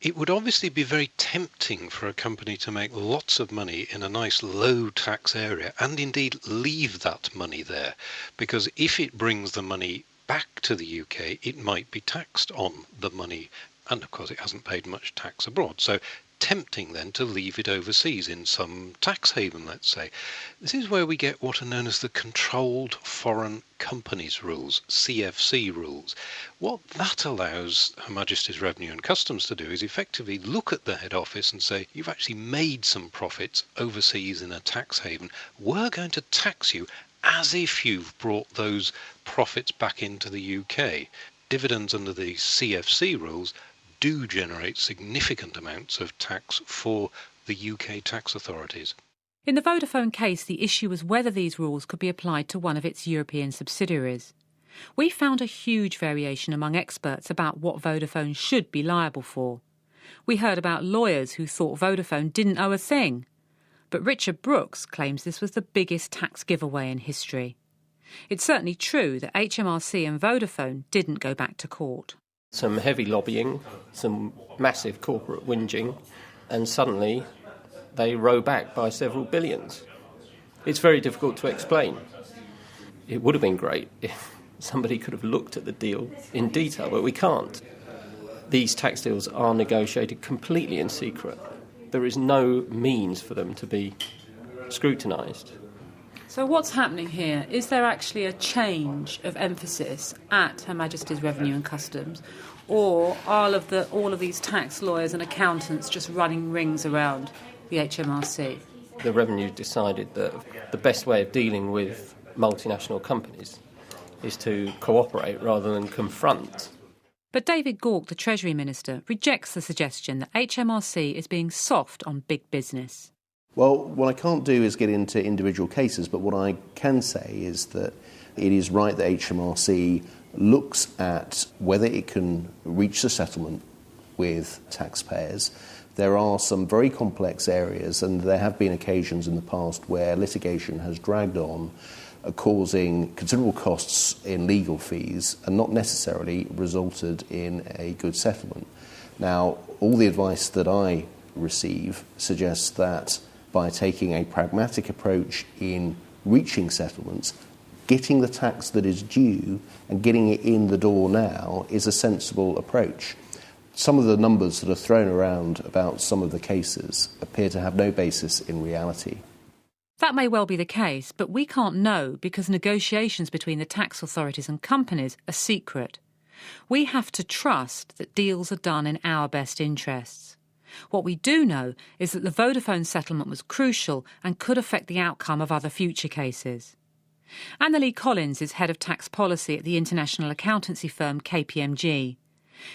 It would obviously be very tempting for a company to make lots of money in a nice low tax area and indeed leave that money there, because if it brings the money back to the UK, it might be taxed on the money, and of course it hasn't paid much tax abroad. So tempting then to leave it overseas in some tax haven, let's say. This is where we get what are known as the Controlled Foreign Companies Rules, CFC rules. What that allows Her Majesty's Revenue and Customs to do is effectively look at the head office and say, you've actually made some profits overseas in a tax haven. We're going to tax you as if you've brought those profits back into the UK. Dividends under the CFC rules do generate significant amounts of tax for the UK tax authorities. In the Vodafone case, the issue was whether these rules could be applied to one of its European subsidiaries. We found a huge variation among experts about what Vodafone should be liable for. We heard about lawyers who thought Vodafone didn't owe a thing. But Richard Brooks claims this was the biggest tax giveaway in history. It's certainly true that HMRC and Vodafone didn't go back to court. Some heavy lobbying, some massive corporate whinging, and suddenly they row back by several billions. It's very difficult to explain. It would have been great if somebody could have looked at the deal in detail, but we can't. These tax deals are negotiated completely in secret. There is no means for them to be scrutinised. So what's happening here? Is there actually a change of emphasis at Her Majesty's Revenue and Customs, or are all of these tax lawyers and accountants just running rings around the HMRC? The Revenue decided that the best way of dealing with multinational companies is to cooperate rather than confront. But David Gauke, the Treasury Minister, rejects the suggestion that HMRC is being soft on big business. Well, what I can't do is get into individual cases, but what I can say is that it is right that HMRC looks at whether it can reach a settlement with taxpayers. There are some very complex areas, and there have been occasions in the past where litigation has dragged on, causing considerable costs in legal fees and not necessarily resulted in a good settlement. Now, all the advice that I receive suggests that by taking a pragmatic approach in reaching settlements, getting the tax that is due and getting it in the door now is a sensible approach. Some of the numbers that are thrown around about some of the cases appear to have no basis in reality. That may well be the case, but we can't know because negotiations between the tax authorities and companies are secret. We have to trust that deals are done in our best interests. What we do know is that the Vodafone settlement was crucial and could affect the outcome of other future cases. Annalie Collins is head of tax policy at the international accountancy firm KPMG.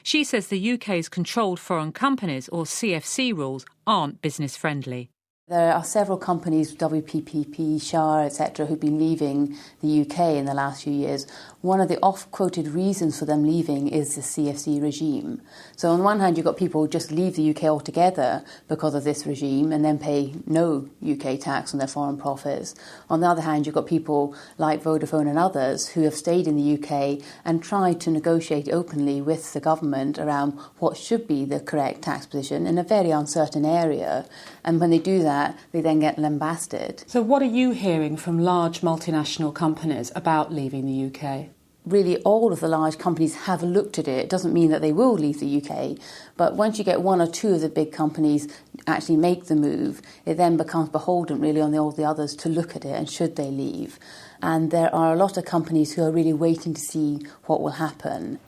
She says the UK's Controlled Foreign Companies, or CFC rules, aren't business-friendly. There are several companies, WPP, Shah, etc., who've been leaving the UK in the last few years. One of the oft-quoted reasons for them leaving is the CFC regime. So on one hand, you've got people who just leave the UK altogether because of this regime and then pay no UK tax on their foreign profits. On the other hand, you've got people like Vodafone and others who have stayed in the UK and tried to negotiate openly with the government around what should be the correct tax position in a very uncertain area. And when they do that, they then get lambasted. So what are you hearing from large multinational companies about leaving the UK? Really, all of the large companies have looked at it. It doesn't mean that they will leave the UK, but once you get one or two of the big companies actually make the move, it then becomes beholden really on all the others to look at it and should they leave. And there are a lot of companies who are really waiting to see what will happen.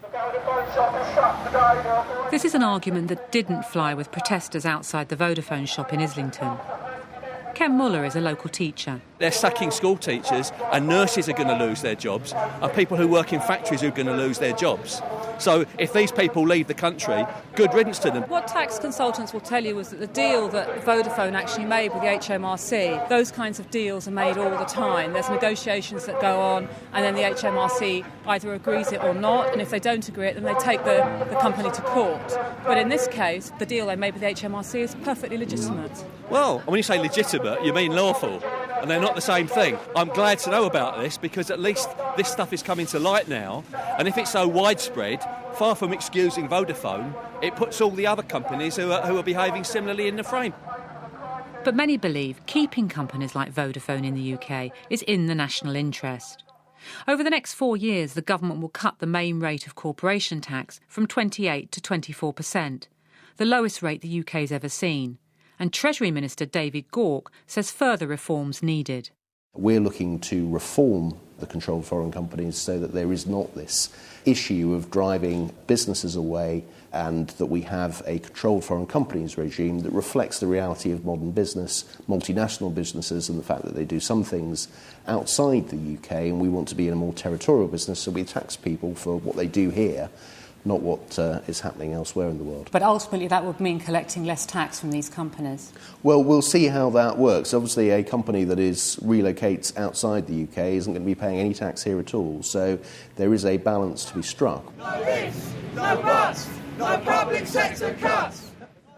This is an argument that didn't fly with protesters outside the Vodafone shop in Islington. Ken Muller is a local teacher. They're sacking school teachers, and nurses are going to lose their jobs, and people who work in factories are going to lose their jobs. So if these people leave the country, good riddance to them. What tax consultants will tell you is that the deal that Vodafone actually made with the HMRC, those kinds of deals are made all the time. There's negotiations that go on, and then the HMRC either agrees it or not, and if they don't agree it, then they take the company to court. But in this case, the deal they made with the HMRC is perfectly legitimate. Well, when you say legitimate, you mean lawful, and they're not the same thing. I'm glad to know about this because at least this stuff is coming to light now, and if it's so widespread, far from excusing Vodafone, it puts all the other companies who are behaving similarly in the frame. But many believe keeping companies like Vodafone in the UK is in the national interest. Over the next 4 years, the government will cut the main rate of corporation tax from 28 to 24%, the lowest rate the UK's ever seen. And Treasury Minister David Gauke says further reforms needed. We're looking to reform the control of foreign companies so that there is not this issue of driving businesses away, and that we have a controlled foreign companies regime that reflects the reality of modern business, multinational businesses, and the fact that they do some things outside the UK, and we want to be in a more territorial business, so we tax people for what they do here, not what is happening elsewhere in the world. But ultimately that would mean collecting less tax from these companies. Well, we'll see how that works. Obviously, a company that relocates outside the UK isn't going to be paying any tax here at all, so there is a balance to be struck. No ifs, no buts, no public sector cuts.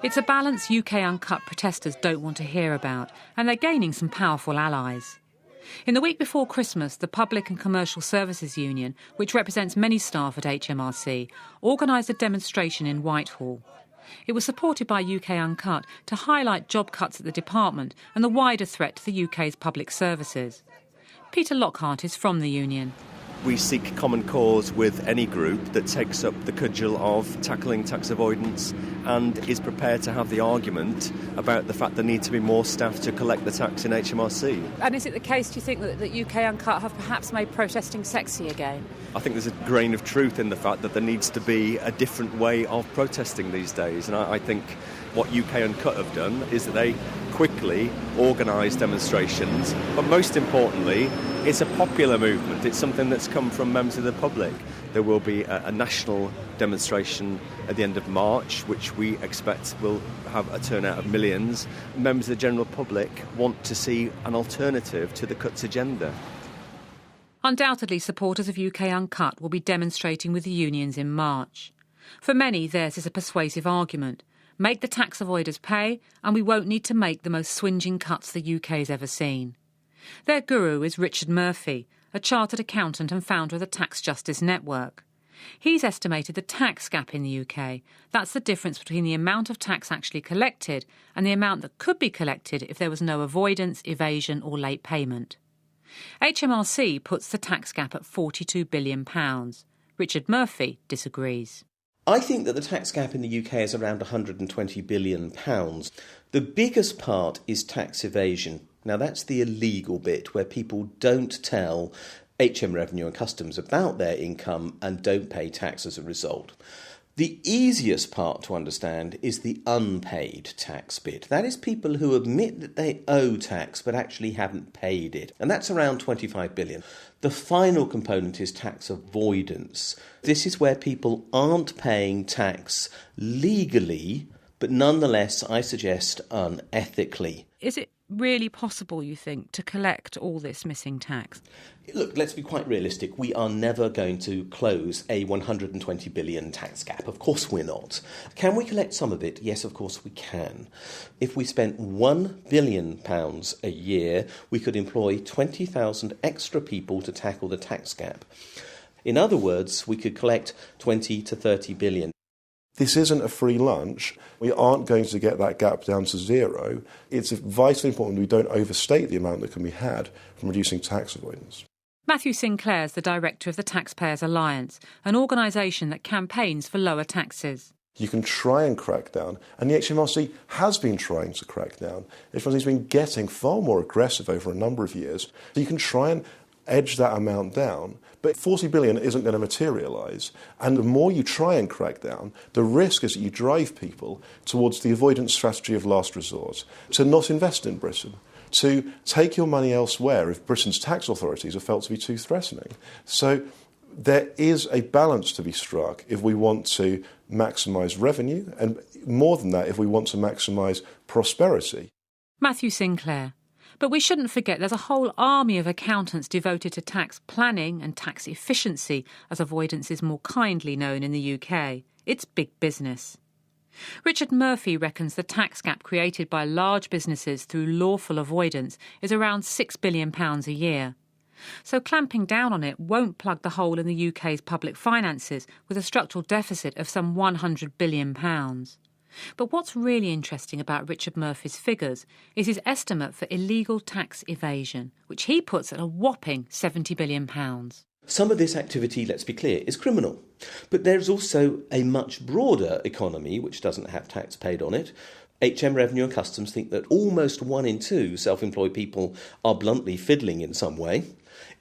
It's a balance UK Uncut protesters don't want to hear about, and they're gaining some powerful allies. In the week before Christmas, the Public and Commercial Services Union, which represents many staff at HMRC, organised a demonstration in Whitehall. It was supported by UK Uncut to highlight job cuts at the department and the wider threat to the UK's public services. Peter Lockhart is from the union. We seek common cause with any group that takes up the cudgel of tackling tax avoidance and is prepared to have the argument about the fact there need to be more staff to collect the tax in HMRC. And is it the case, do you think, that UK Uncut have perhaps made protesting sexy again? I think there's a grain of truth in the fact that there needs to be a different way of protesting these days, and I think what UK Uncut have done is that they quickly organise demonstrations, but most importantly, it's a popular movement. It's something that's come from members of the public. There will be a national demonstration at the end of March, which we expect will have a turnout of millions. Members of the general public want to see an alternative to the cuts agenda. Undoubtedly, supporters of UK Uncut will be demonstrating with the unions in March. For many, theirs is a persuasive argument. Make the tax avoiders pay, and we won't need to make the most swingeing cuts the UK's ever seen. Their guru is Richard Murphy, a chartered accountant and founder of the Tax Justice Network. He's estimated the tax gap in the UK. That's the difference between the amount of tax actually collected and the amount that could be collected if there was no avoidance, evasion or late payment. HMRC puts the tax gap at £42 billion. Richard Murphy disagrees. I think that the tax gap in the UK is around £120 billion. The biggest part is tax evasion. Now, that's the illegal bit where people don't tell HM Revenue and Customs about their income and don't pay tax as a result. The easiest part to understand is the unpaid tax bit. That is people who admit that they owe tax but actually haven't paid it. And that's around 25 billion. The final component is tax avoidance. This is where people aren't paying tax legally, but nonetheless, I suggest, unethically. Is it really possible, you think, to collect all this missing tax? Look, let's be quite realistic. We are never going to close a 120 billion tax gap. Of course we're not. Can we collect some of it? Yes, of course we can. If we spent £1 billion a year, we could employ 20,000 extra people to tackle the tax gap. In other words, we could collect 20 to 30 billion. This isn't a free lunch. We aren't going to get that gap down to zero. It's vitally important we don't overstate the amount that can be had from reducing tax avoidance. Matthew Sinclair is the director of the Taxpayers Alliance, an organisation that campaigns for lower taxes. You can try and crack down, and the HMRC has been trying to crack down. HMRC's been getting far more aggressive over a number of years. So you can try and edge that amount down, but 40 billion isn't going to materialise. And the more you try and crack down, the risk is that you drive people towards the avoidance strategy of last resort, to not invest in Britain, to take your money elsewhere if Britain's tax authorities are felt to be too threatening. So there is a balance to be struck if we want to maximise revenue, and more than that, if we want to maximise prosperity. Matthew Sinclair. But we shouldn't forget there's a whole army of accountants devoted to tax planning and tax efficiency, as avoidance is more kindly known in the UK. It's big business. Richard Murphy reckons the tax gap created by large businesses through lawful avoidance is around £6 billion a year. So clamping down on it won't plug the hole in the UK's public finances with a structural deficit of some £100 billion. But what's really interesting about Richard Murphy's figures is his estimate for illegal tax evasion, which he puts at a whopping £70 billion. Some of this activity, let's be clear, is criminal. But there's also a much broader economy which doesn't have tax paid on it. HM Revenue and Customs think that almost 1 in 2 self-employed people are bluntly fiddling in some way.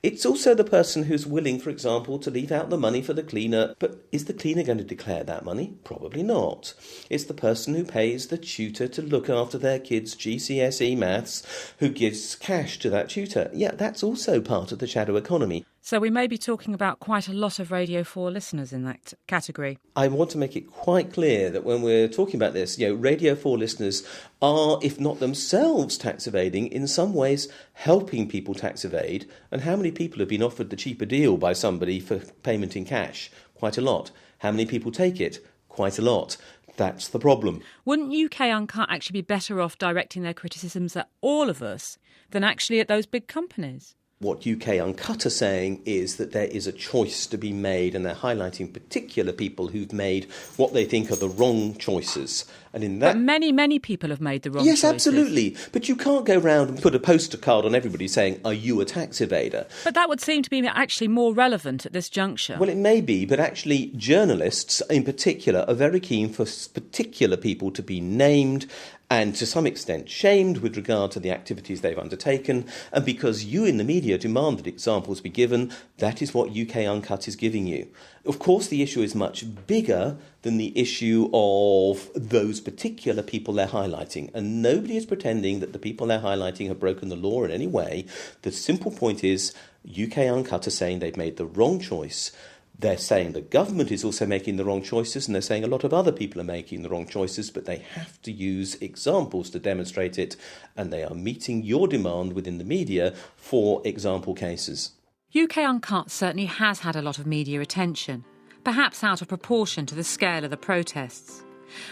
It's also the person who's willing, for example, to leave out the money for the cleaner. But is the cleaner going to declare that money? Probably not. It's the person who pays the tutor to look after their kids' GCSE maths, who gives cash to that tutor. Yeah, that's also part of the shadow economy. So we may be talking about quite a lot of Radio 4 listeners in that category. I want to make it quite clear that when we're talking about this, Radio 4 listeners are, if not themselves tax evading, in some ways helping people tax evade. And how many people have been offered the cheaper deal by somebody for payment in cash? Quite a lot. How many people take it? Quite a lot. That's the problem. Wouldn't UK Uncut actually be better off directing their criticisms at all of us than actually at those big companies? What UK Uncut are saying is that there is a choice to be made, and they're highlighting particular people who've made what they think are the wrong choices. And in that, but many people have made the wrong choices. Yes, choices. Absolutely. But you can't go round and put a poster card on everybody saying, are you a tax evader? But that would seem to be actually more relevant at this juncture. Well, it may be, but actually journalists in particular are very keen for particular people to be named and to some extent shamed with regard to the activities they've undertaken. And because you in the media demand that examples be given, that is what UK Uncut is giving you. Of course, the issue is much bigger than the issue of those particular people they're highlighting. And nobody is pretending that the people they're highlighting have broken the law in any way. The simple point is UK Uncut are saying they've made the wrong choice. They're saying the government is also making the wrong choices, and they're saying a lot of other people are making the wrong choices, but they have to use examples to demonstrate it, and they are meeting your demand within the media for example cases. UK Uncut certainly has had a lot of media attention, perhaps out of proportion to the scale of the protests.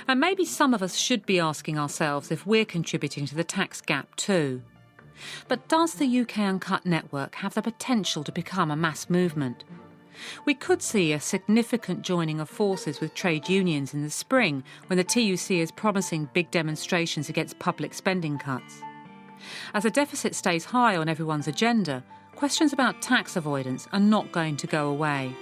And maybe some of us should be asking ourselves if we're contributing to the tax gap too. But does the UK Uncut network have the potential to become a mass movement? We could see a significant joining of forces with trade unions in the spring when the TUC is promising big demonstrations against public spending cuts. As the deficit stays high on everyone's agenda, questions about tax avoidance are not going to go away.